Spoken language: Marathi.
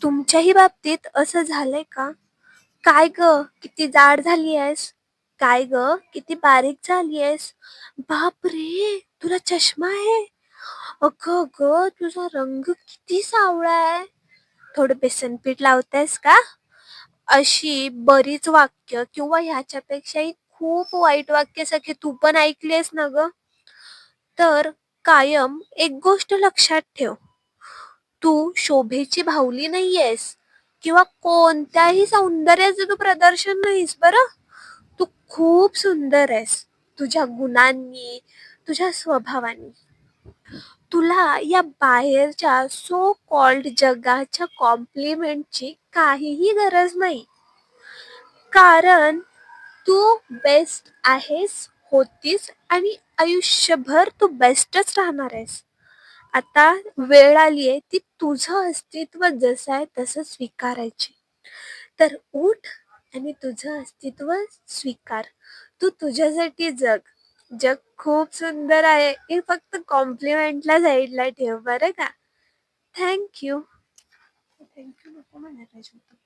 तुमच्याही बाबतीत असं झालंय का? काय ग, किती जाड झाली आहेस? काय ग, किती बारीक झाली आहेस? बापरे, तुला चष्मा आहे? अगं अगं, तुझा रंग किती सावळा आहे. थोडं बेसन पीठ लावतेस का? अशी बरीच वाक्य किंवा ह्याच्यापेक्षाही खूप वाईट वाक्य सगळे तू पण ऐकलीस ना ग? तर कायम एक गोष्ट लक्षात ठेव, तू शोभेची भावली नाहीयेस किंवा कोणत्याही सौंदर्याचं तू प्रदर्शन नाहीस बरं. तू खूप सुंदर आहेस तुझ्या गुणांनी, तुझ्या स्वभावाने. तुला या बाहेरच्या सो कॉल्ड जगाच्या कॉम्प्लिमेंटची काहीही गरज नाही. कारण तू बेस्ट आहेस, होतीस आणि आयुष्यभर तू बेस्टच राहणार आहेस. आता वेळ आली आहे ती तुझं अस्तित्व जसं आहे तसं स्वीकारायची. तर उठ आणि तुझं अस्तित्व स्वीकार. तू तुझ्यासाठी जग. जग खूप सुंदर आहे, हे फक्त कॉम्प्लिमेंटला साईडला ठेव बरं का. थँक्यू. थँक्यू नको म्हणायला पाहिजे होतं.